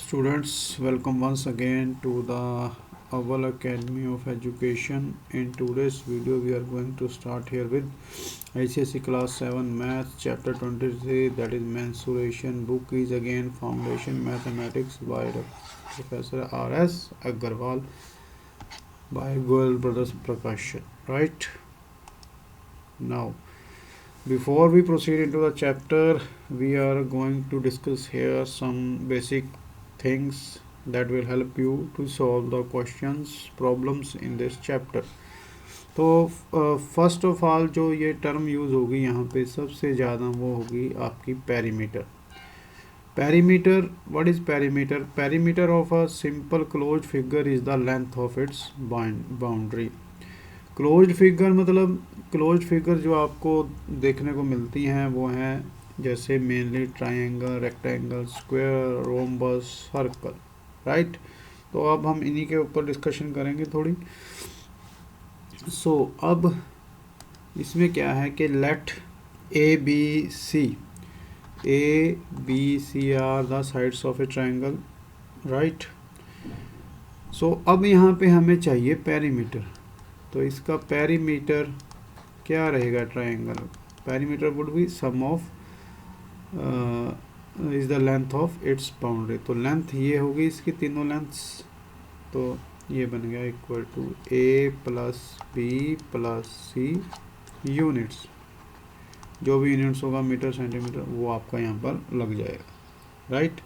Students, welcome once again to the Oval Academy of Education. In today's video, we are going to start here with ICSE Class 7 Maths Chapter 23, that is Mensuration. Book is again Foundation Mathematics by Professor R.S. Agarwal by Goel Brothers Prakashan. Right? Now, before we proceed into the chapter, we are going to discuss here some basic things that will help you to solve the questions problems in this chapter. तो first of all जो ये term use होगी यहाँ पे सबसे ज़्यादा वो होगी आपकी perimeter. Perimeter, what is perimeter? Perimeter of a simple closed figure is the length of its boundary. Closed figure मतलब क्लोज्ड फिगर जो आपको देखने को मिलती हैं वो हैं जैसे mainly triangle, rectangle, square, rhombus, circle. Right. तो अब हम इन्हीं के ऊपर डिस्कशन करेंगे थोड़ी. सो अब इसमें क्या है कि let A B C are the sides of a triangle. Right. So अब यहाँ पे हमें चाहिए पेरीमीटर. तो इसका पेरीमीटर क्या रहेगा triangle? Perimeter would be sum of is the length of its boundary. तो लेंथ ये होगी इसकी तीनों लेंथ्स. तो ये बन गया equal to A plus B plus C units. जो भी यूनिट्स होगा मीटर सेंटीमीटर वो आपका यहाँ पर लग जाएगा. राइट.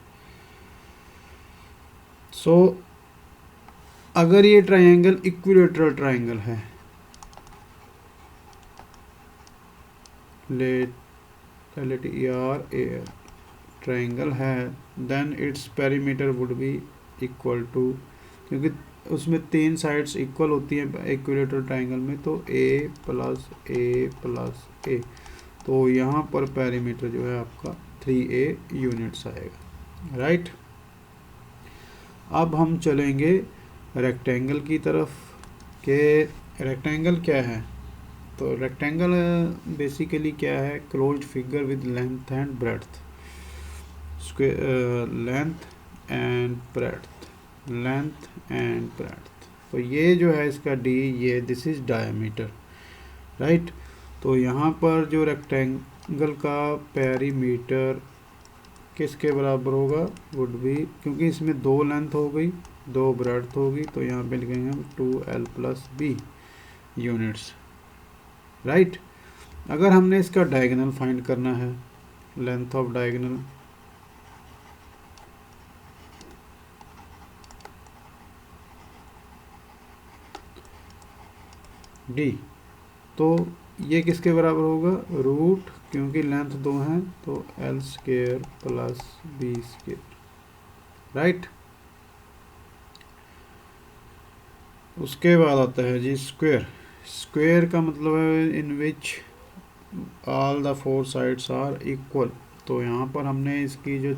सो अगर ये ट्रायंगल इक्विलेटरल ट्रायंगल है, लेट ER ए ट्रायंगल है, then its perimeter would be equal to, क्योंकि उसमें तीन साइड्स इक्वल होती हैं इक्विलेटरल ट्रायंगल में, तो ए प्लस ए. तो यहाँ पर पेरीमीटर जो है आपका 3A यूनिट्स आएगा. राइट. अब हम चलेंगे रेक्टेंगल की तरफ के रेक्टेंगल क्या है. तो रेक्टेंगल बेसिकली क्या है? Closed figure with length and breadth. Length and breadth. तो ये जो है इसका डी, ये दिस इज डायमीटर. राइट. तो यहाँ पर जो रेक्टेंगल का पेरीमीटर किसके बराबर होगा? वुड बी, क्योंकि इसमें दो लेंथ हो गई दो ब्रेड्थ होगी, तो यहाँ पे लिखेंगे हम 2L plus B units. Right. अगर हमने इसका डायगोनल फाइंड करना है, लेंथ ऑफ डायगोनल, डी, तो ये किसके बराबर होगा? रूट, क्योंकि लेंथ दो हैं तो L square plus B square. Right. उसके बाद आता है जी स्क्वायर. स्क्वायर का मतलब है in which all the four sides are equal. तो यहाँ पर हमने इसकी जो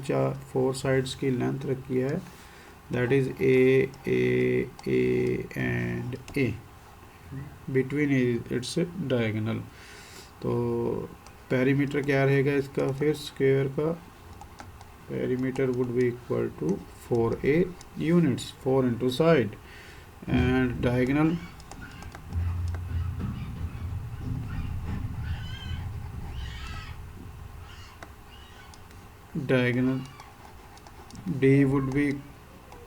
फोर साइड्स की लेंथ रखी है, that is A and A, between its diagonal. तो पेरीमीटर क्या रहेगा इसका? फिर स्क्वायर का perimeter would be equal to 4A units, 4 into side, and diagonal D would be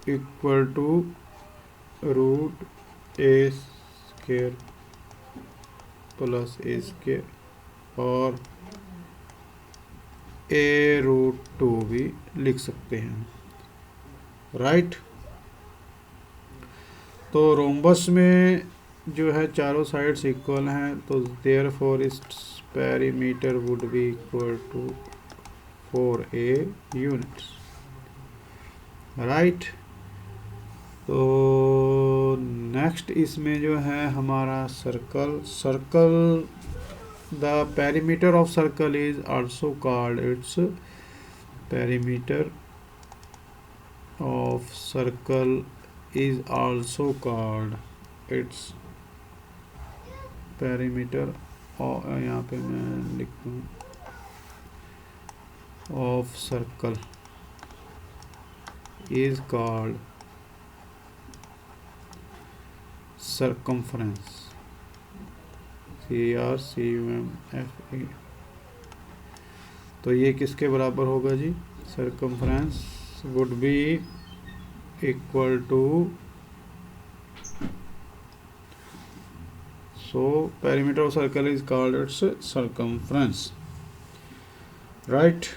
equal to root A square plus A square और A root 2 भी लिख सकते हैं. राइट. तो रोम्बस में जो है चारों साइड्स इक्वल हैं, तो therefore its perimeter would be equal to 4A units. Right. तो नेक्स्ट इसमें जो है हमारा circle the perimeter of circle is also called, its perimeter of circle is also called its perimeter, और यहाँ पे मैं लिखता हूँ of circle is called circumference. CRCUMFA. तो ये किसके बराबर होगा जी? circumference would be equal to, so perimeter of circle is called its circumference, right?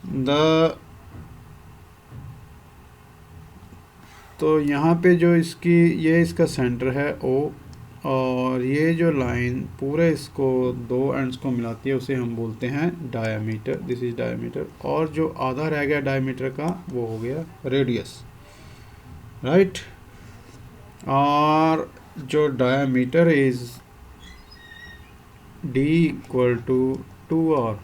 the तो यहाँ पे जो इसकी ये इसका सेंटर है O, और ये जो लाइन पूरे इसको दो एंड्स को मिलाती है उसे हम बोलते हैं डायमीटर. This is diameter. और जो आधा रह गया डायमीटर का वो हो गया रेडियस, राइट? और जो diameter is D equal to 2R.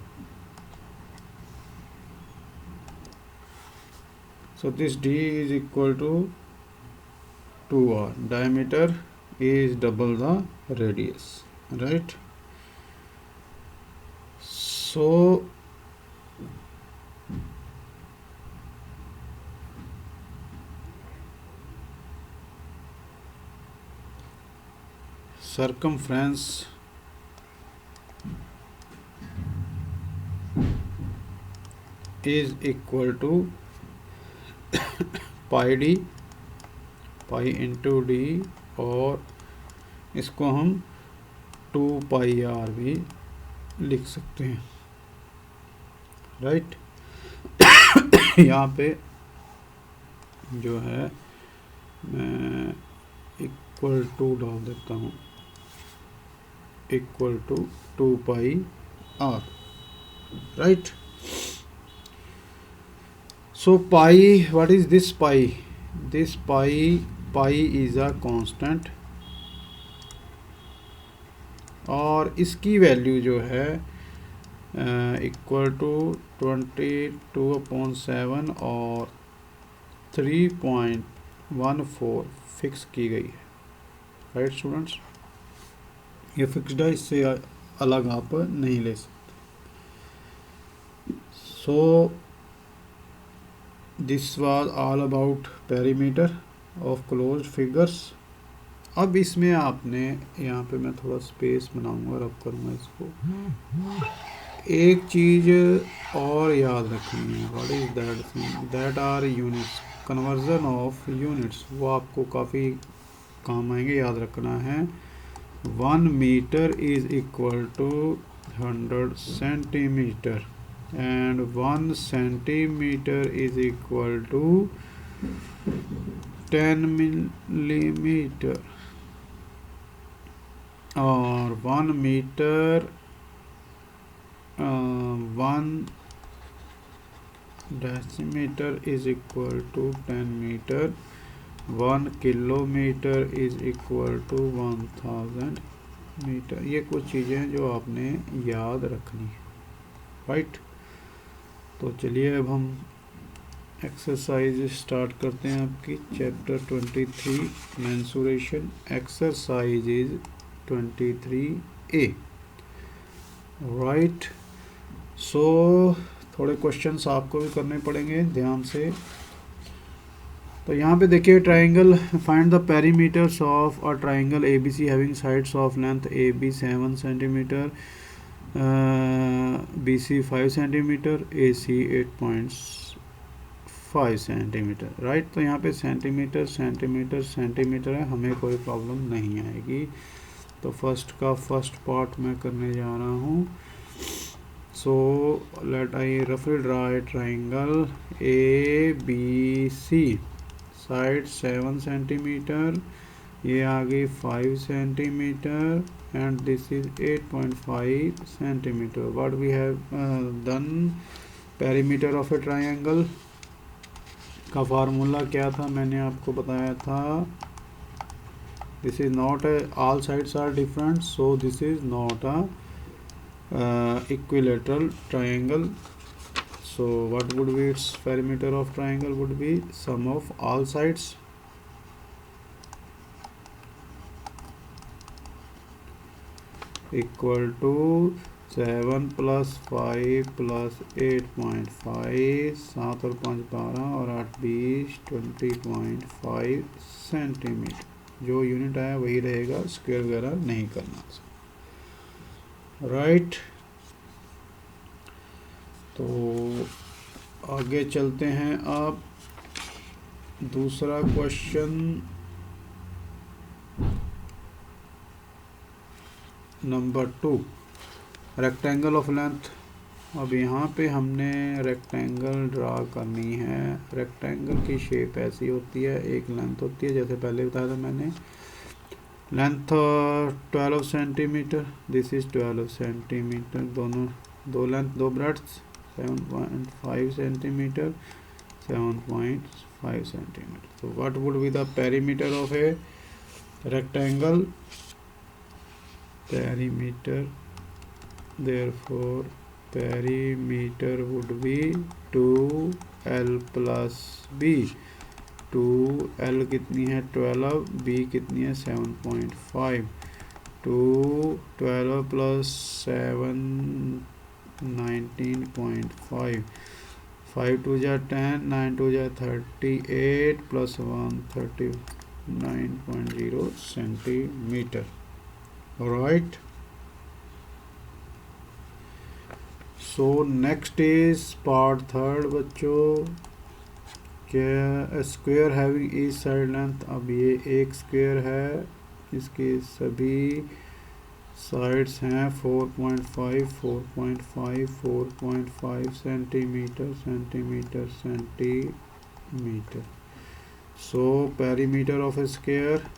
So this D is equal to 2R. Diameter is double the radius, right? So circumference is equal to pi D, pi into D, और इसको हम 2 pi are भी लिख सकते हैं, right? यहाँ पे जो है मैं इक्वल टू डाल देता हूँ, equal to 2 pi R, right? So pi, what is this pi? This pi is a constant, और इसकी वैल्यू जो है इक्वल टू 22/7 और 3.14 फिक्स की गई है, राइट स्टूडेंट्स? ये फिक्स्ड है, इससे अलग आप नहीं ले सकते. So this was all about perimeter of closed figures. अब इसमें आपने यहाँ पे मैं थोड़ा स्पेस बनाऊंगा और अब करूँगा इसको. एक चीज़ और याद रखनी है, what is that thing? That are units. Conversion of units वो आपको काफ़ी काम आएंगे, याद रखना है. 1 metre is equal to 100 centimetre, and 1 centimeter is equal to 10 millimeter, और 1 metre 1 decimeter is equal to 10 meter. 1 kilometre is equal to 1000 metre. ये कुछ चीज़ें हैं जो आपने याद रखनी है, राइट? तो चलिए अब हम एक्सरसाइज स्टार्ट करते हैं आपकी. Chapter 23 mensuration. Exercise is 23A, right? So थोड़े क्वेश्चंस आपको भी करने पड़ेंगे ध्यान से. तो यहाँ पे देखिए, triangle, find the perimeters of a triangle ABC having sides of length AB 7 centimetre, BC 5 centimetre, AC 8.5 centimetre, right? तो यहाँ पे सेंटीमीटर सेंटीमीटर सेंटीमीटर है, हमें कोई प्रॉब्लम नहीं आएगी. तो फर्स्ट पार्ट मैं करने जा रहा हूँ. सो लेट आई रफली draw a triangle ABC. Side 7 centimetre, ये आ गई 5 centimetre, and this is 8.5 centimeter. What we have done, perimeter of a triangle का फार्मूला क्या था, मैंने आपको बताया था. this is not a, all sides are different, so this is not a equilateral triangle. So what would be its perimeter of triangle? Would be sum of all sides equal to 7 + 5 + 8.5, 7 और 5 12 और 8 20, 20.5 centimetre. जो unit आया वही रहेगा, square वगैरह नहीं करना, right. तो आगे चलते हैं। आप दूसरा question number 2, rectangle of length. अब यहाँ पे हमने रेक्टेंगल ड्रा करनी है। रेक्टेंगल की शेप ऐसी होती है, एक लेंथ होती है, जैसे पहले बताया था मैंने, length 12 centimetre, this is 12 centimetre, दोनों दो लेंथ दो ब्रेड्थ 7.5 सेंटीमीटर, 7.5 सेंटीमीटर। तो what would be the perimeter of a rectangle? Perimeter, therefore perimeter would be 2l plus b। 2l कितनी है 12, b कितनी है 7.5, 2 12 plus 7 19.5, 5 2 जा 10, 9 2 जा 38 plus 1 39.0 centimetre, right. So next is part third बच्चों, क्या square having each side length. अब ये एक स्क्वायर है, इसके सभी साइड्स हैं 4.5 4.5 4.5 centimetre centimetre centimetre. So perimeter of A square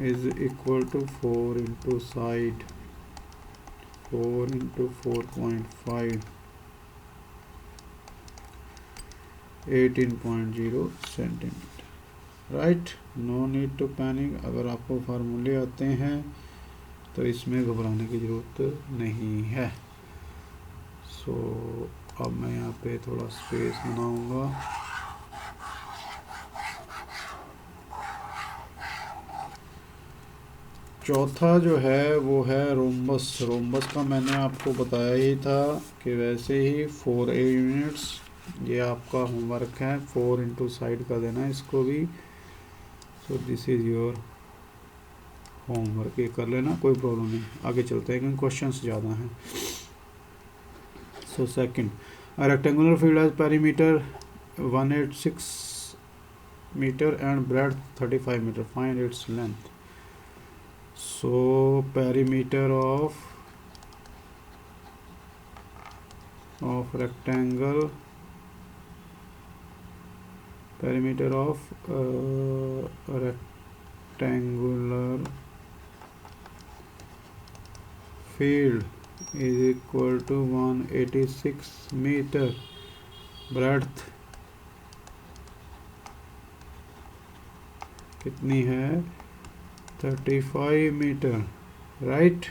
is equal to 4 into side, 4 into 4.5, 18.0 centimetre, right. No need to panic. अगर आपको फार्मूले आते हैं तो इसमें घबराने की ज़रूरत नहीं है। सो अब मैं यहाँ पे थोड़ा स्पेस बनाऊंगा। चौथा जो है वो है रोम्बस। रोम्बस का मैंने आपको बताया ही था कि वैसे ही 4a यूनिट्स, ये आपका होमवर्क है, 4 इंटू साइड का देना है इसको भी। So this is your homework, ये कर लेना, कोई प्रॉब्लम नहीं। आगे चलते हैं क्योंकि क्वेश्चंस ज़्यादा हैं। So second, rectangular field has perimeter 186 metre and breadth 35 metre, find its length. So perimeter of rectangle, perimeter of rectangular field is equal to 186 meter, breadth कितनी है 35 meter, right?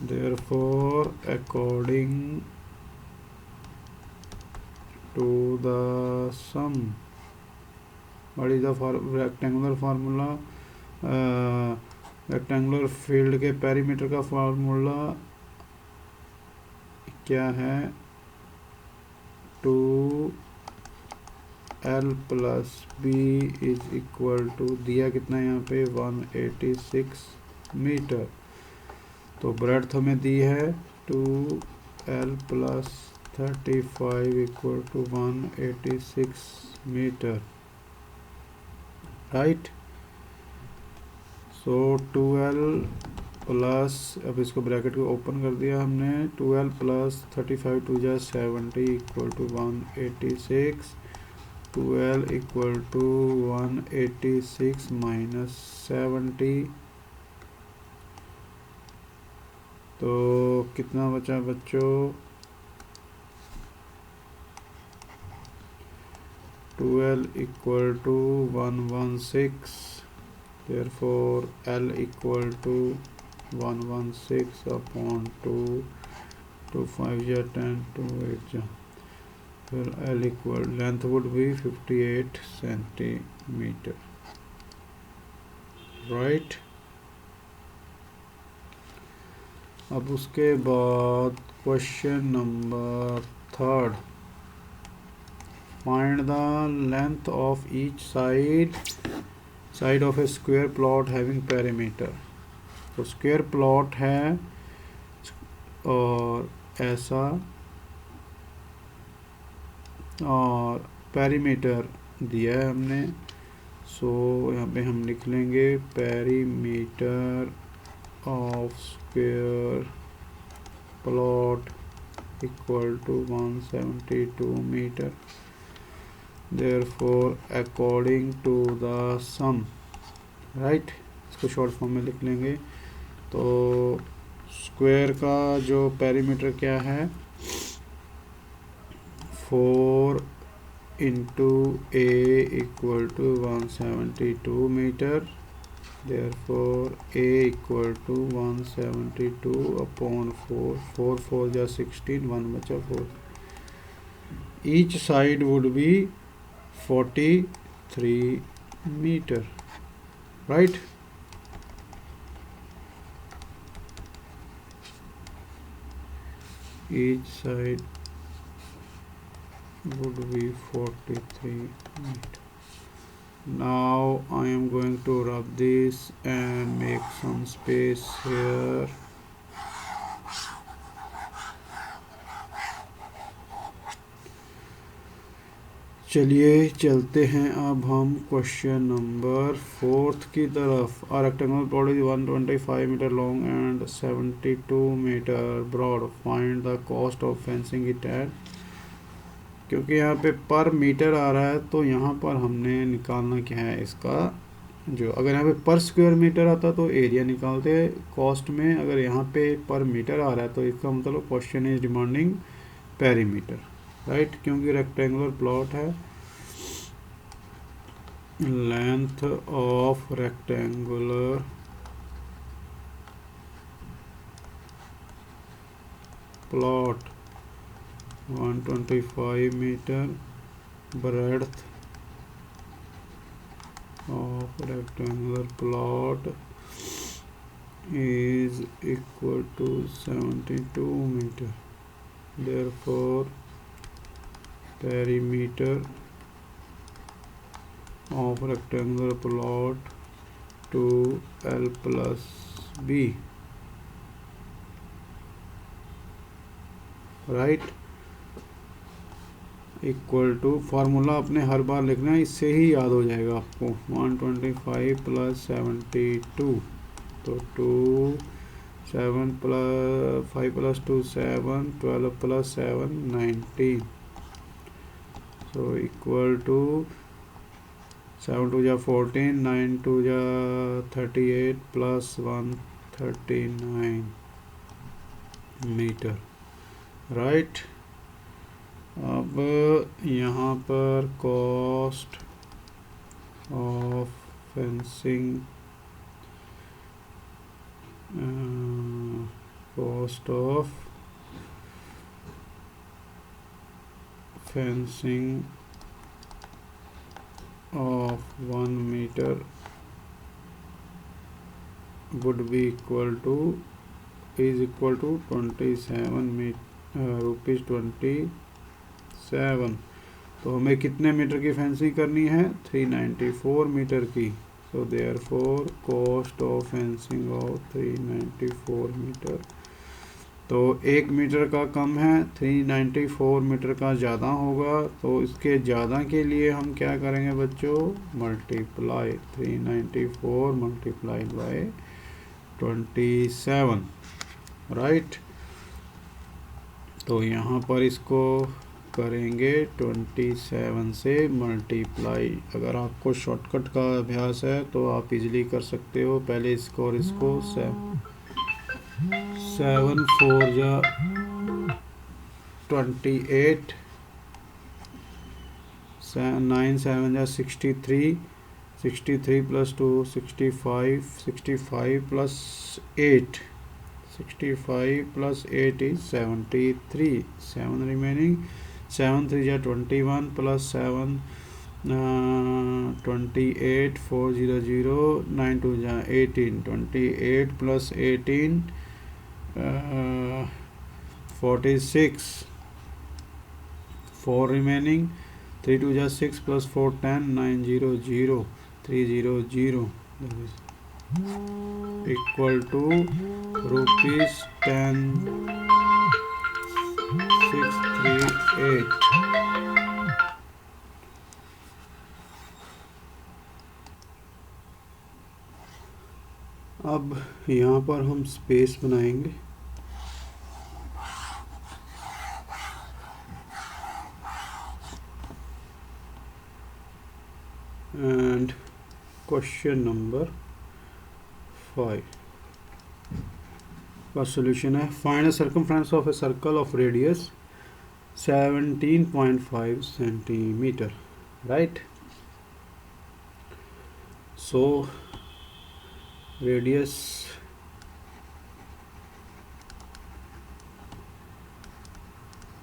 Therefore according to the sum, what is the rectangular formula? Rectangular field के perimeter का formula क्या है? 2l plus b is equal to, दिया कितना यहाँ पे 186 मीटर, तो ब्रेड्थ हमें दी है 2l plus 35 equal to 186 metre, right. So 2l plus, अब इसको ब्रैकेट को ओपन कर दिया हमने, 2l प्लस 35 टू जा 70 equal to 186, 2l equal to 186 minus 70, तो कितना बचा बच्चों? 2l equal to 116, therefore l equal to 116 upon 2, 2 5 या 10, 2 8 जा, फिर l equal, length would be 58 centimetre, right. अब उसके बाद question number 3, find the length of each side of A square plot having perimeter. तो स्क्वायर प्लॉट है और ऐसा, और पेरीमीटर दिया है हमने। सो यहाँ पे हम लिख लेंगे perimeter of square plot equal to 172 metre. Therefore according to the sum, right, इसको शॉर्ट फॉर्म में लिख लेंगे। तो स्क्वायर का जो पेरीमीटर क्या है, 4 into a equal to 172 metre. Therefore a equal to 172 upon 4 4 जा 16, 1 बचा 4। Each side would be 43 metre, right. Each side would be 43 meter. Now I am going to rub this and make some space here. चलिए चलते हैं अब हम question number 4 की तरफ। A rectangular plot is 125 metre long and 72 metre broad, find the cost of fencing it at. क्योंकि यहाँ पे पर मीटर आ रहा है तो यहाँ पर हमने निकालना क्या है इसका, जो अगर यहाँ पे पर स्क्वायर मीटर आता तो एरिया निकालते कॉस्ट में, अगर यहाँ पे पर मीटर आ रहा है तो इसका मतलब question is demanding perimeter, right. क्योंकि रेक्टेंगुलर प्लॉट है, length of rectangular plot 125 metre, breadth of rectangular plot is equal to 72 meter. Therefore perimeter of rectangular plot to L plus B, right, equal to, formula अपने हर बार लिखना है, इससे ही याद हो जाएगा आपको। 125 प्लस 72, तो 2 7 plus 5 plus 2 7, 12 plus 7 19, so equal to 7 2 जा 14, 9 2 जा 38 प्लस 139 मीटर, राइट। अब यहाँ पर cost of fencing, cost of fencing of 1 metre would be equal to, is equal to 27 rupees 27। तो हमें कितने मीटर की फेंसिंग करनी है, 394 मीटर की। So therefore cost of fencing of 394 metre, तो 1 मीटर का कम है, 394 मीटर का ज़्यादा होगा। तो इसके ज़्यादा के लिए हम क्या करेंगे बच्चों, मल्टीप्लाई 394 मल्टीप्लाई बाय 27, राइट। तो यहाँ पर इसको करेंगे 27 से मल्टीप्लाई। अगर आपको शॉर्टकट का अभ्यास है तो आप इजीली कर सकते हो। पहले इसको और इसको 7 4 जा 28, 9 7 जा 63, 63 plus 2 65, 65 plus 8, 65 plus 8 is 73, 7 remaining, 7 3 जा 21 plus 7 28 400 9 2 18 28 plus 18 46 4 remaining 3 2 6 plus 4 10 900 300 that is equal to rupees 10,638. अब यहाँ पर हम स्पेस बनाएंगे एंड क्वेश्चन नंबर 5 का सॉल्यूशन है find the circumference of a circle of radius 17.5 centimetre right so radius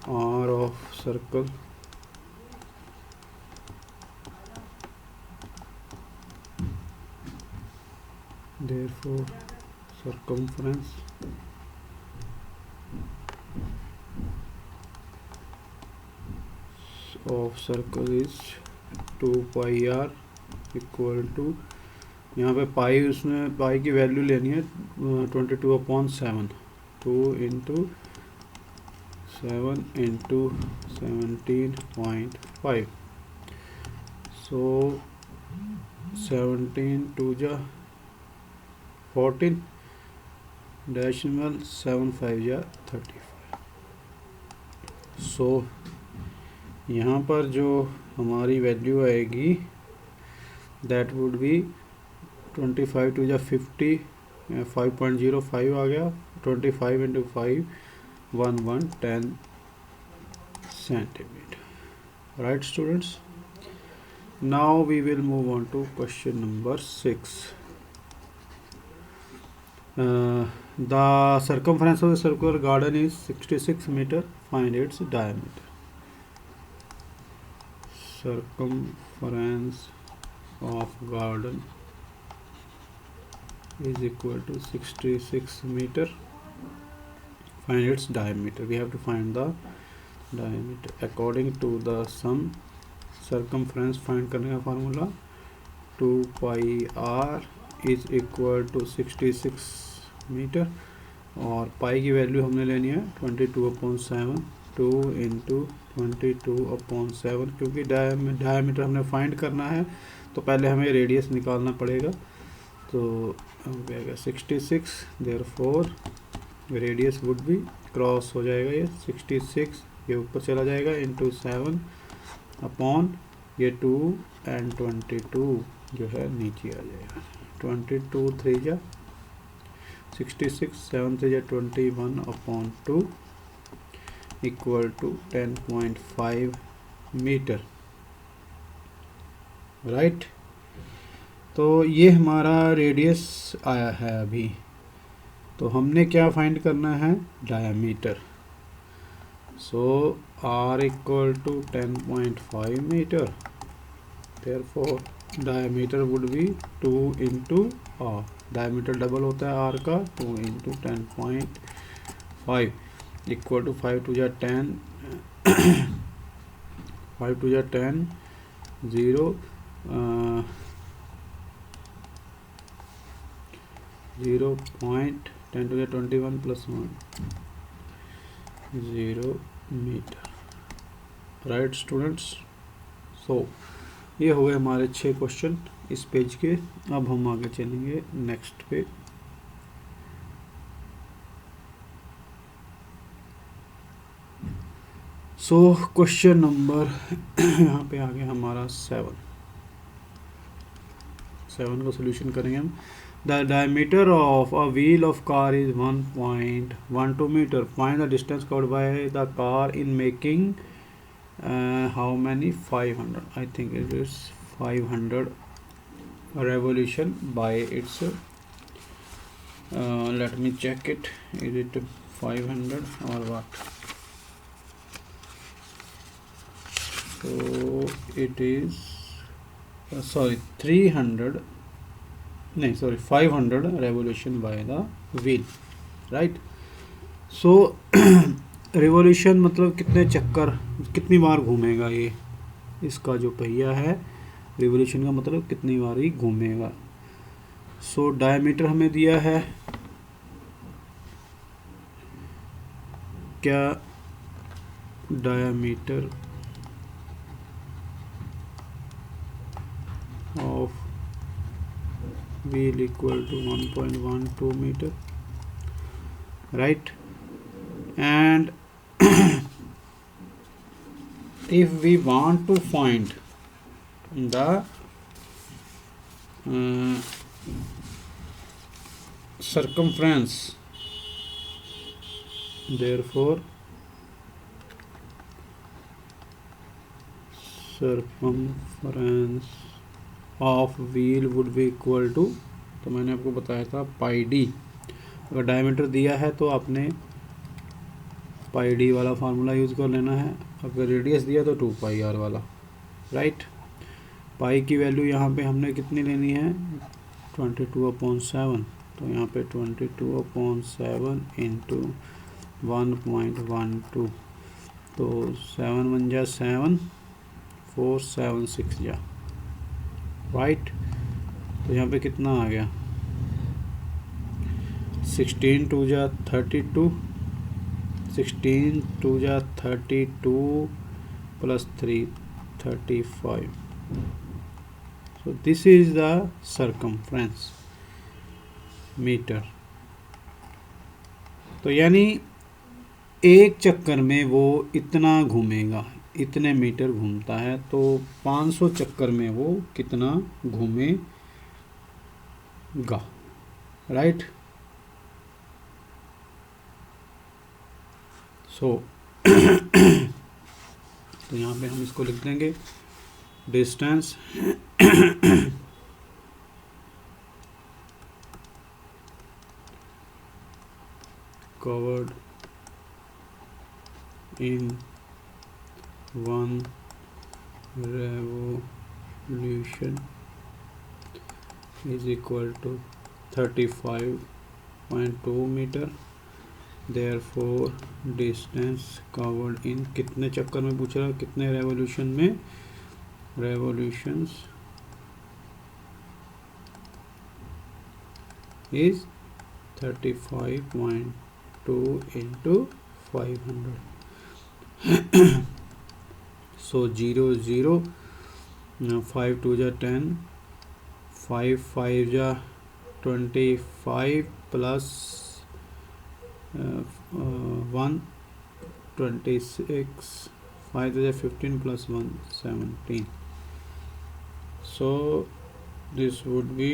r of circle therefore circumference of circle is 2 pi r equal to यहाँ पे पाई उसमें पाई की वैल्यू लेनी है 22/7 2 इंटू 7 इंटू 17.5 सो 17 2 जा 14 decimal 7 5 जा 35 सो यहाँ पर जो हमारी वैल्यू आएगी दैट वुड बी 25 2 जा 50 5.05 आ गया 25 into 5 10 centimetre right students now we will move on to question number 6 the circumference of a circular garden is 66 meter find its diameter circumference of garden is equal to 66 meter find its diameter we have to find the diameter according to the sum circumference find करने का फार्मूला 2 pi r is equal to 66 metre और pi की value हमने लेनी है 22/7 2 into 22/7 क्योंकि diameter हमने फाइंड करना है तो पहले हमें रेडियस निकालना पड़ेगा तो हो जाएगा 66 देयरफॉर रेडियस वुड भी क्रॉस हो जाएगा ये 66 ये ऊपर चला जाएगा इंटू 7 अपॉन ये 2 एंड 22 जो है नीचे आ जाएगा 22 3 जा 66 7 3 जा 21/2 इक्वल टू 10.5 मीटर राइट तो ये हमारा रेडियस आया है अभी तो हमने क्या फाइंड करना है diameter so r equal to 10.5 metre therefore diameter would be 2 into r diameter double होता है r का 2 इंटू 10.5 इक्वल टू 5 2 जा 10 5 2 जा 10 0 0.10 to the 21 plus 1 0 metre right students so ये हो गए हमारे 6 क्वेश्चन इस पेज के अब हम आगे चलेंगे नेक्स्ट पे सो क्वेश्चन नंबर यहाँ पे आ गया हमारा 7 का सोल्यूशन करेंगे हम The diameter of a wheel of car is 1.12 meter. Find the distance covered by the car in making how many 500. I think it is 500 revolution by its. Let me check it. Is it 500 or what? So it is sorry 300 नहीं sorry 500 revolution by the wheel, right. So revolution मतलब कितने चक्कर, कितनी बार घूमेगा ये, इसका जो पहिया है रिवॉल्यूशन का मतलब कितनी बार ही घूमेगा। सो डायमीटर हमें दिया है, क्या diameter of wheel equal to 1.12 metre, right. And if we want to find the circumference, therefore circumference of wheel would be equal to, तो मैंने आपको बताया था पाई डी। अगर डायमीटर दिया है तो आपने पाई डी वाला फार्मूला यूज़ कर लेना है, अगर रेडियस दिया तो 2 पाई आर वाला, राइट। पाई की वैल्यू यहाँ पे हमने कितनी लेनी है 22/7, तो यहाँ पे 22/7 इंटू 1.12, तो 7 1 जा 7 4 7 6 जा, राइट। तो यहाँ पे कितना आ गया 16 2 जा 32, 16 2 जा 32 प्लस 3 35। So this is the circumference metre. तो यानी एक चक्कर में वो इतना घूमेगा, इतने मीटर घूमता है, तो 500 चक्कर में वो कितना घूमेगा, राइट। सो तो यहाँ पे हम इसको लिख देंगे distance covered in one revolution is equal to 35.2 metre. Therefore distance covered in, कितने चक्कर में पूछ रहा है, कितने रेवोल्यूशन में, revolutions is 35.2 into 500। So 0 0, 5 2 जा 10, 5 5 जा 25 प्लस 1 26, 5 2 जा 15 plus 1 17। So this would be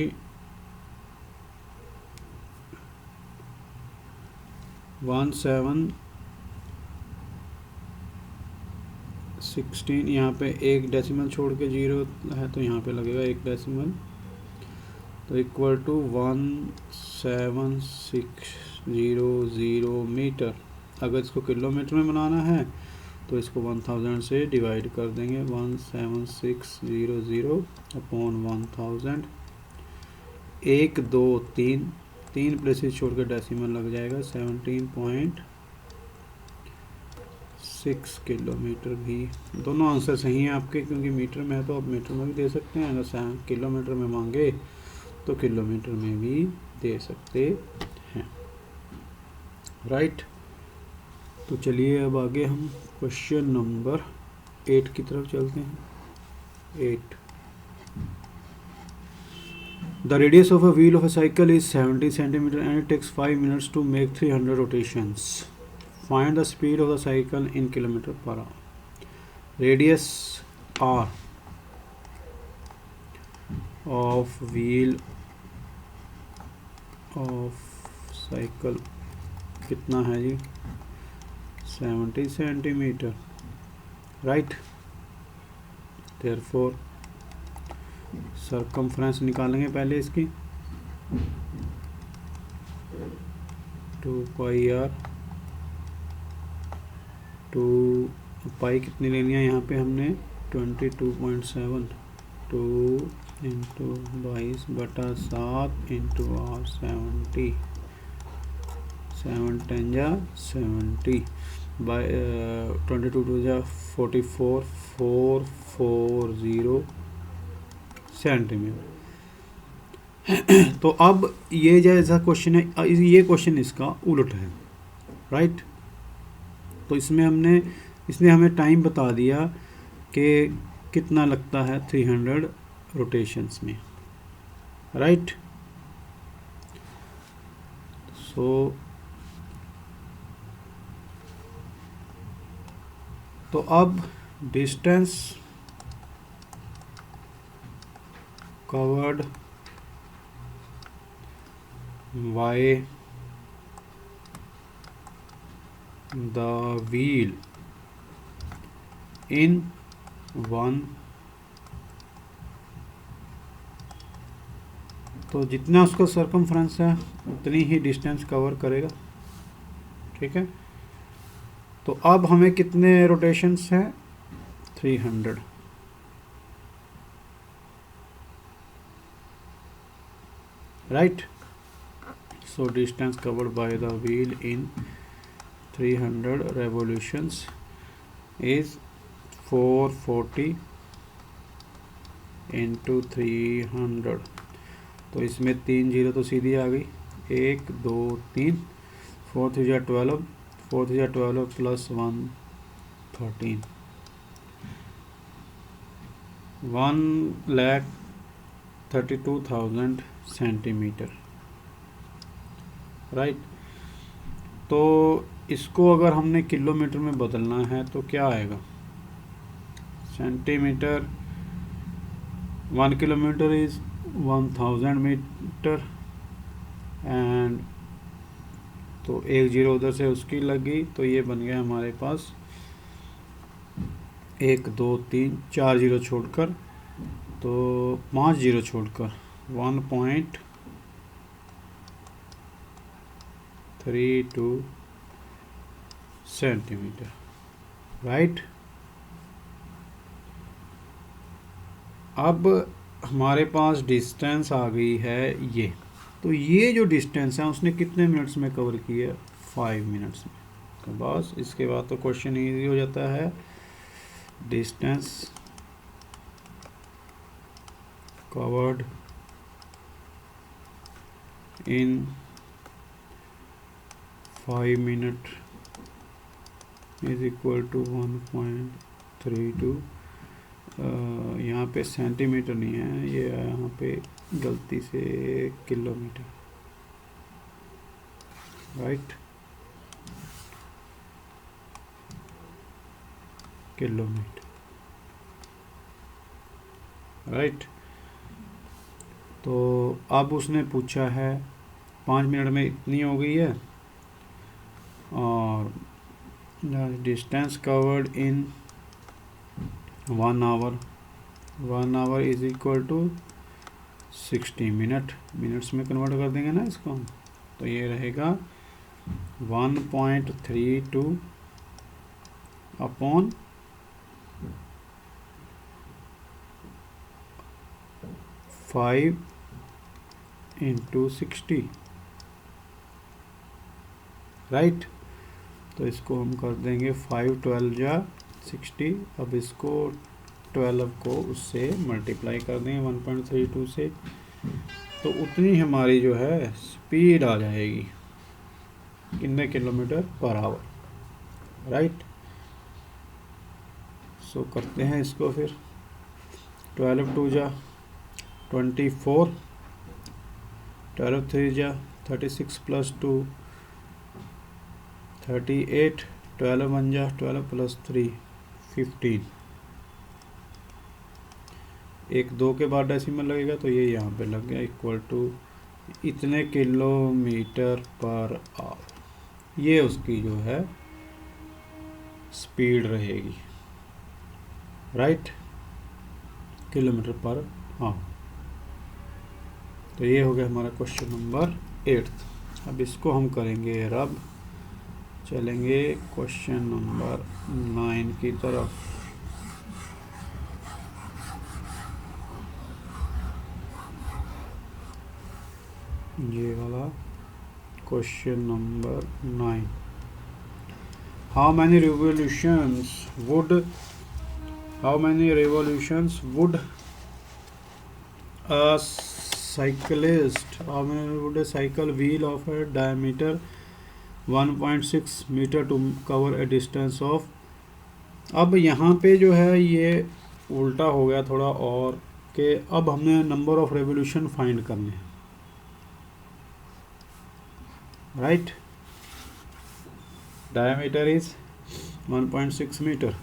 1716। यहाँ पे एक डेसिमल छोड़ के 0 है तो यहाँ पे लगेगा एक डेसिमल, तो इक्वल टू 17600 मीटर। अगर इसको किलोमीटर में बनाना है तो इसको 1000 से डिवाइड कर देंगे, 17600 अपॉन 1000, 1 2 3 3 प्लेसेस छोड़ कर डेसिमल लग जाएगा, 17.6 किलोमीटर। भी दोनों आंसर सही हैं आपके, क्योंकि मीटर में है तो आप मीटर में भी दे सकते हैं, अगर किलोमीटर में मांगे तो किलोमीटर में भी दे सकते हैं, राइट। तो चलिए अब आगे हम क्वेश्चन नंबर 8 की तरफ चलते हैं। 8 The radius of a wheel of a cycle is 70 cm and it takes 5 minutes to make 300 rotations. Find the speed of the cycle in km per hour. Radius R of wheel of cycle कितना है जी 70 centimetre, right. Therefore circumference निकालेंगे पहले इसकी, 2 pi are, 2 पाई कितनी लेनी है यहाँ पे हमने 22.7, 2/22 इंटू आर 70, 7 10 जा 70 बाई 22 2 जा 44, 440 सेंटीमीटर। तो अब ये जैसा क्वेश्चन है, ये क्वेश्चन इसका उलट है, राइट। तो इसमें इसने हमें टाइम बता दिया कि कितना लगता है 300 रोटेशंस में, राइट। सो तो अब distance covered by the wheel in 1, तो जितना उसका सर्कमफ्रेंस है उतनी ही डिस्टेंस कवर करेगा, ठीक है। तो अब हमें कितने रोटेशंस हैं, 300, right. So distance covered by the wheel in 300 revolutions is 440 into 300। तो इसमें 3 जीरो तो सीधी आ गई, 1 2 3, 4 3 जा 12, 4 3 जा 12 प्लस 1 13, 1,32,000 सेंटीमीटर, राइट। तो इसको अगर हमने किलोमीटर में बदलना है तो क्या आएगा, centimetre, 1 kilometre is 1000 metre, and तो 1 जीरो उधर से उसकी लगी, तो ये बन गया हमारे पास 1 2 3 4 जीरो छोड़कर, तो 5 जीरो छोड़कर 1.32 सेंटीमीटर, राइट। अब हमारे पास डिस्टेंस आ गई है ये, तो ये जो डिस्टेंस है उसने कितने मिनट्स में कवर किया, 5 मिनट्स में। तो बस इसके बाद तो क्वेश्चन इजी हो जाता है, distance covered in 5 minute is equal to 1.32। यहाँ पे सेंटीमीटर नहीं है, ये यहाँ पे गलती से किलोमीटर, राइट, किलोमीटर, राइट। तो अब उसने पूछा है 5 मिनट में इतनी हो गई है, और distance covered in 1 hour, 1 hour is equal to 60 minute, minutes में कन्वर्ट कर देंगे ना इसको हम, तो ये रहेगा 1.32 अपॉन 5 इंटू 60, राइट। तो इसको हम कर देंगे 5 12 जा 60, अब इसको 12 को उससे मल्टीप्लाई कर देंगे 1.32 से, तो उतनी हमारी जो है स्पीड आ जाएगी, कितने किलोमीटर पर आवर, राइट। सो करते हैं इसको फिर, 12 2 जा 24, 12 3 जा 36 प्लस 2 38, 12 1 जा 12 प्लस 3 15, 1 2 के बाद डेसिमल लगेगा तो ये यहाँ पे लग गया, इक्वल टू इतने किलोमीटर पर आवर, ये उसकी जो है स्पीड रहेगी, राइट, किलोमीटर पर आवर। तो ये हो गया हमारा क्वेश्चन नंबर 8। अब इसको हम करेंगे रब, चलेंगे क्वेश्चन नंबर 9 की तरफ। ये वाला question number 9, how many revolutions would a cycle wheel of a diameter 1.6 metre to cover a distance of। अब यहाँ पे जो है ये उल्टा हो गया थोड़ा, और कि अब हमने नंबर ऑफ रेवोल्यूशन फाइंड करने हैं, राइट। Diameter is 1.6 metre.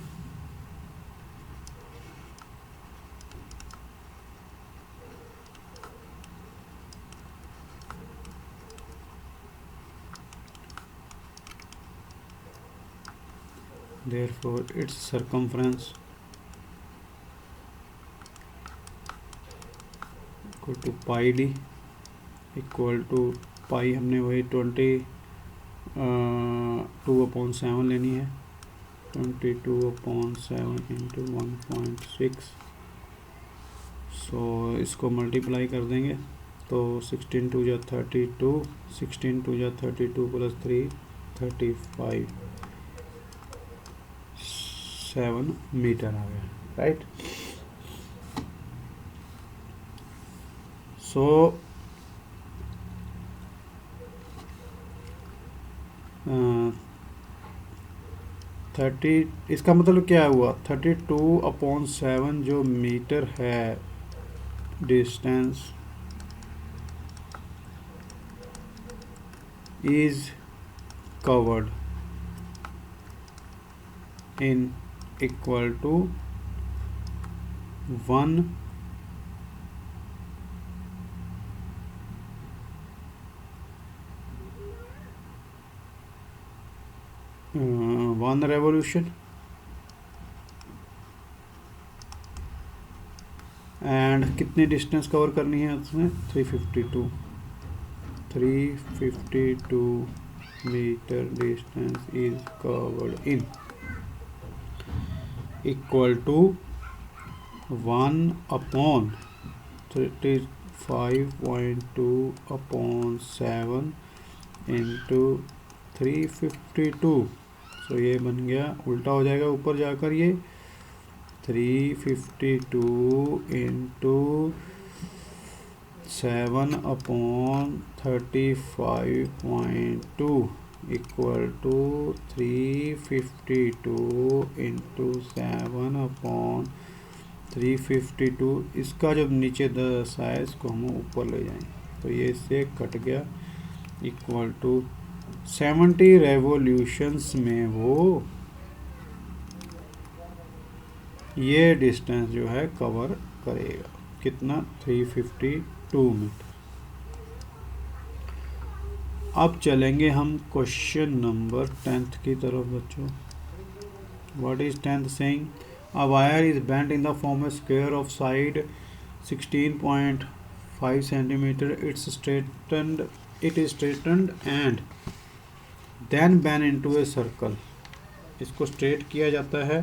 Therefore its circumference equal to pi d equal to pi, हमने वही 22/7 लेनी है, 22/7 इंटू 1.6। सो इसको मल्टीप्लाई कर देंगे तो 16 2 जा 32, 16 2 जा 32 प्लस 3 35 7 मीटर आ गया, राइट। सो इसका मतलब क्या हुआ, 32/7 जो मीटर है distance is covered in equal to 1 revolution and कितनी डिस्टेंस कवर करनी है उसमें 352 metre distance is covered in equal to 1/35.2/7 into 352। So ये बन गया, उल्टा हो जाएगा ऊपर जाकर, ये 352 इंटू 7/35.2 इक्वल टू 352 इंटू 7/352। इसका जब नीचे 10 आए इसको हम ऊपर ले जाएंगे तो ये इससे कट गया, इक्वल टू 70 रेवोल्यूशंस में वो ये डिस्टेंस जो है कवर करेगा, कितना 352 मीटर। अब चलेंगे हम क्वेश्चन नंबर 10 की तरफ बच्चों। What is 10th saying, a wire is bent in the form A square of side 16.5 centimetre, it is straightened and then bent into a circle। इसको स्ट्रेट किया जाता है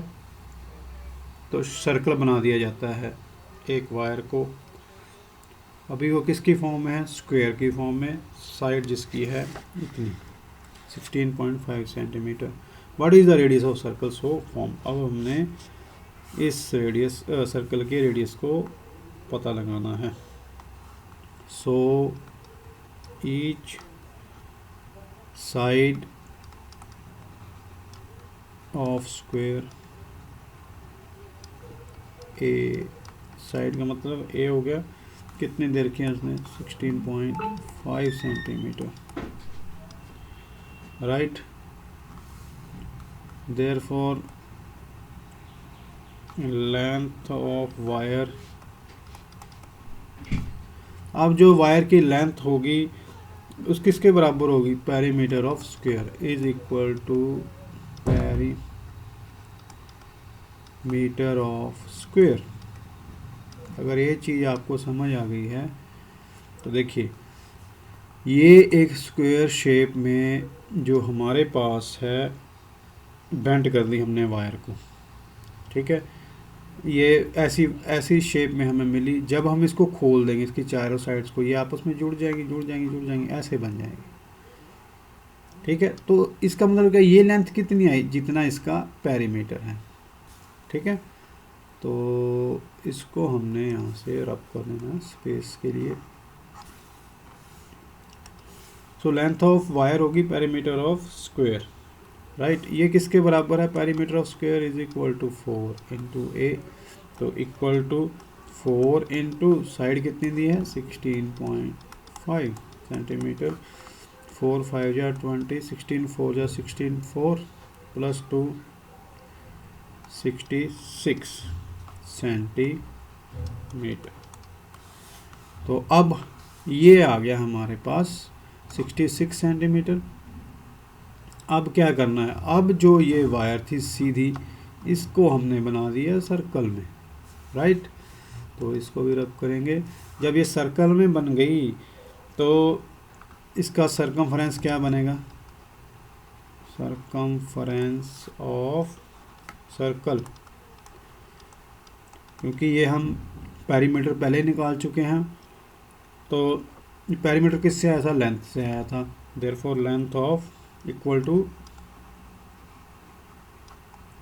तो सर्कल बना दिया जाता है एक वायर को। अभी वो किसकी फॉर्म में है, स्क्वायर की फॉर्म में, साइड जिसकी है इतनी 16.5 centimetre. What is the radius of circle so form. अब हमने इस रेडियस सर्कल के रेडियस को पता लगाना है। So each side of square, A side का मतलब ए हो गया, कितनी देर किया उसने 16.5 centimetre, right. Therefore length of wire, अब जो वायर की लेंथ होगी उस किसके बराबर होगी, perimeter of square is equal to perimeter of square. अगर ये चीज़ आपको समझ आ गई है तो देखिए, ये एक स्क्वायर शेप में जो हमारे पास है बेंट कर दी हमने वायर को, ठीक है। ये ऐसी ऐसी शेप में हमें मिली। जब हम इसको खोल देंगे, इसकी चारों साइड्स को, ये आपस में जुड़ जाएगी, जुड़ जाएंगी, जुड़ जाएंगी, ऐसे बन जाएगी। ठीक है, तो इसका मतलब क्या, ये लेंथ कितनी आई, जितना इसका पेरीमीटर है। ठीक है, तो इसको हमने यहाँ से रब कर देना स्पेस के लिए। सो लेंथ ऑफ वायर होगी पेरीमीटर ऑफ स्क्वायर, राइट। ये किसके बराबर है, perimeter of square is equal to 4 into A, तो इक्वल टू 4 इंटू साइड कितनी दी है 16.5 सेंटीमीटर, 4 5 जा 20, 16 4 जा 16 4 प्लस 2 66 सेंटीमीटर। तो अब ये आ गया हमारे पास 66 सेंटीमीटर। अब क्या करना है, अब जो ये वायर थी सीधी, इसको हमने बना दिया सर्कल में, राइट। तो इसको भी रब करेंगे। जब ये सर्कल में बन गई तो इसका सरकमफरेंस क्या बनेगा, सरकमफरेंस ऑफ सर्कल, क्योंकि ये हम पेरीमीटर पहले ही निकाल चुके हैं। तो पेरीमीटर किससे आया था, लेंथ से आया था। Therefore length of equal to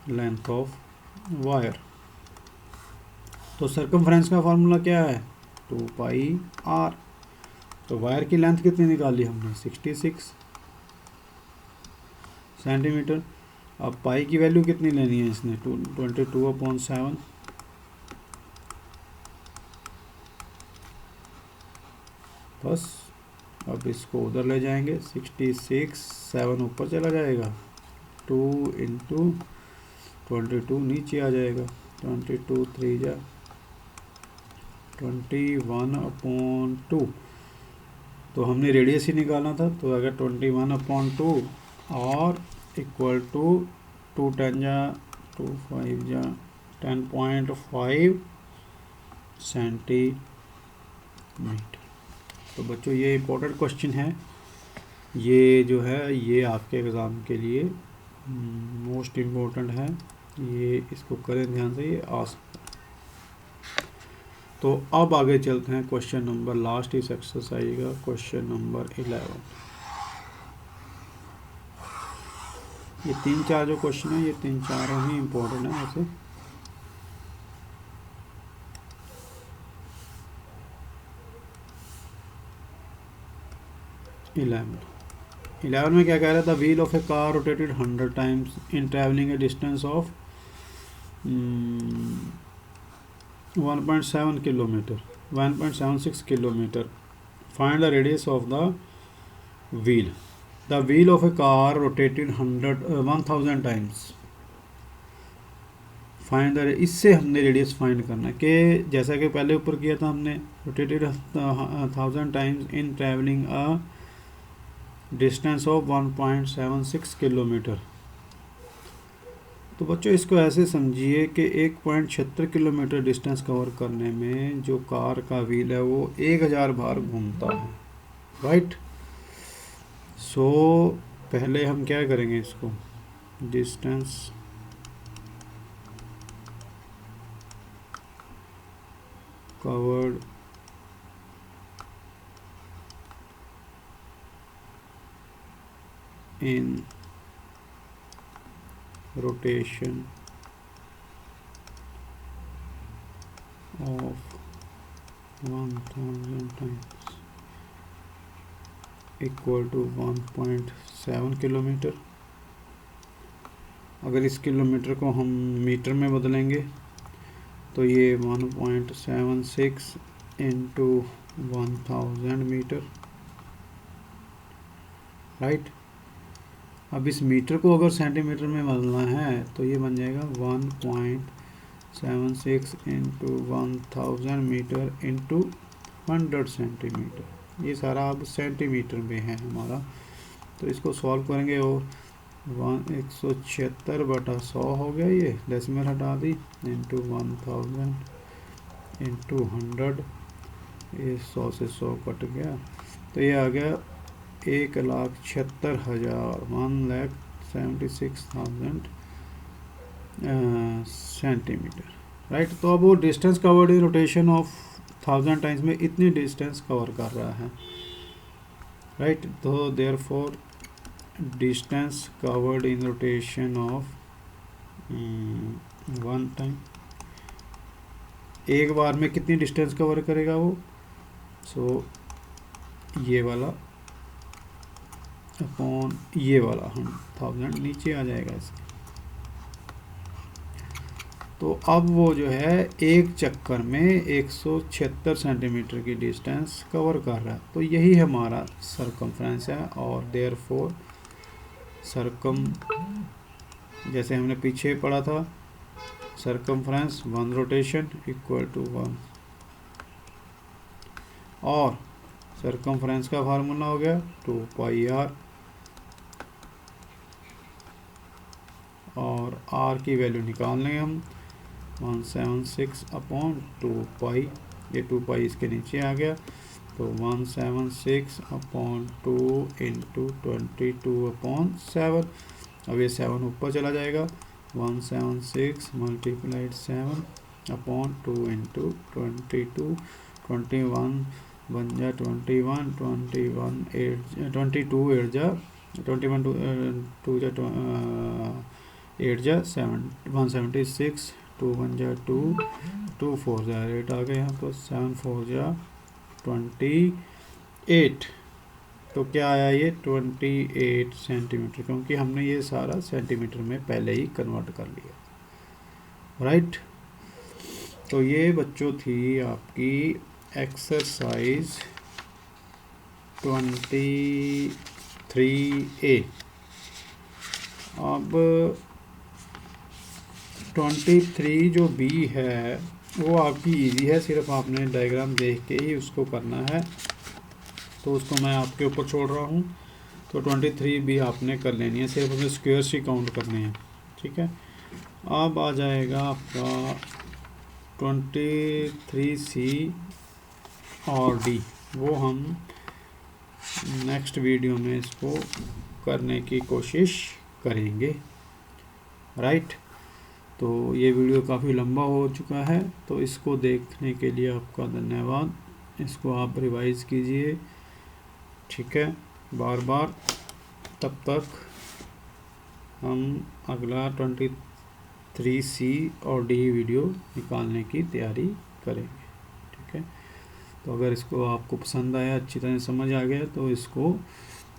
length of wire. तो सरकमफ्रेंस का फार्मूला क्या है, 2 पाई आर। तो वायर की लेंथ कितनी निकाली हमने, 66 सेंटीमीटर। अब पाई की वैल्यू कितनी लेनी है इसने, 22/7। बस अब इसको उधर ले जाएंगे, 66 7 ऊपर चला जाएगा, 2 इंटू 22 नीचे आ जाएगा, 22 3 जा 21/2। तो हमने रेडियस ही निकालना था, तो अगर 21/2 और इक्वल टू 2 10 जा 2 5 जा 10.5 सेंटीमीटर। तो बच्चों ये इम्पोर्टेंट क्वेश्चन है, ये जो है ये आपके एग्ज़ाम के लिए मोस्ट इम्पोर्टेंट है, ये इसको करें ध्यान से, ये आ सकता है। तो अब आगे चलते हैं क्वेश्चन नंबर, लास्ट इस एक्सरसाइज का क्वेश्चन नंबर 11। ये 3-4 जो क्वेश्चन है, ये 3-4 ही इम्पोर्टेंट है वैसे। इलेवन में क्या कह रहा था, wheel of A car rotated 100 times in travelling A distance of 1.7 kilometre, 1.76 kilometre. Find the radius of the wheel. The wheel of A car rotated 1000 times. Find the, इससे हमने रेडियस फाइंड करना है कि जैसा कि पहले ऊपर किया था हमने, rotated 1000 times in travelling a distance of 1.76 kilometre. तो बच्चों इसको ऐसे समझिए कि 1.76 किलोमीटर डिस्टेंस कवर करने में जो कार का व्हील है वो 1000 बार घूमता है, राइट। सो पहले हम क्या करेंगे, इसको distance covered in rotation of 1000 times equal to 1.7 kilometre. अगर इस किलोमीटर को हम मीटर में बदलेंगे तो ये 1.76 इंटू 1000 मीटर, राइट। अब इस मीटर को अगर सेंटीमीटर में बदलना है तो ये बन जाएगा 1.76 इंटू 1000 मीटर इंटू 100 सेंटीमीटर। ये सारा अब सेंटीमीटर में है हमारा। तो इसको सॉल्व करेंगे और 176/100 हो गया, ये डेसिमल हटा दी, इंटू 1000 इंटू 100, ये 100 से 100 कट गया, तो ये आ गया 1,76,000 1,76,000 सेंटीमीटर, राइट। तो अब वो distance covered in rotation of 1000 times में इतनी डिस्टेंस कवर कर रहा है, राइट। तो therefore distance covered in rotation of 1 time, एक बार में कितनी डिस्टेंस कवर करेगा वो, सो ये वाला अपॉन ये वाला, हम 1000 नीचे आ जाएगा इसके। तो अब वो जो है एक चक्कर में 176 सेंटीमीटर की डिस्टेंस कवर कर रहा है। तो यही हमारा सरकमफ्रेंस है, और देयरफॉर सरकम, जैसे हमने पीछे पढ़ा था, सरकमफ्रेंस 1 रोटेशन इक्वल टू 1, और सरकमफ्रेंस का फार्मूला हो गया 2πr, और r की वैल्यू निकाल लेंगे हम 176 अपॉन 2π, ये 2π इसके नीचे आ गया, तो 176 अपॉन 2 इंटू 22/7, अब ये 7 ऊपर चला जाएगा, 176 मल्टीप्लाइड 7 अपॉन 2 इंटू 22, 21 बन जा 21, 22 8 जा 21 2 जा 8 जा 7 176, 2 बन जा 2, 2 4 जा 8 आ गए यहाँ, तो 7 4 जा 28। तो क्या आया ये 28 सेंटीमीटर, क्योंकि हमने ये सारा सेंटीमीटर में पहले ही कन्वर्ट कर लिया, राइट। तो ये बच्चों थी आपकी एक्सरसाइज 23A। अब 23 जो B है वो आपकी इजी है, सिर्फ आपने डायग्राम देख के ही उसको करना है, तो उसको मैं आपके ऊपर छोड़ रहा हूँ। तो 23B आपने कर लेनी है, सिर्फ अपने स्क्वायर्स ही काउंट करने हैं, ठीक है। अब आ जाएगा आपका 23C और D, वो हम नेक्स्ट वीडियो में इसको करने की कोशिश करेंगे, राइट। तो ये वीडियो काफ़ी लंबा हो चुका है, तो इसको देखने के लिए आपका धन्यवाद। इसको आप रिवाइज़ कीजिए, ठीक है, बार बार। तब तक हम अगला 23C और D वीडियो निकालने की तैयारी करेंगे, ठीक है। तो अगर इसको आपको पसंद आया, अच्छी तरह समझ आ गया, तो इसको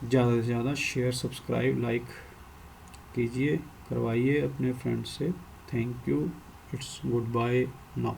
ज़्यादा से ज़्यादा शेयर, सब्सक्राइब, लाइक कीजिए, करवाइए अपने फ्रेंड्स से। Thank you, it's goodbye now.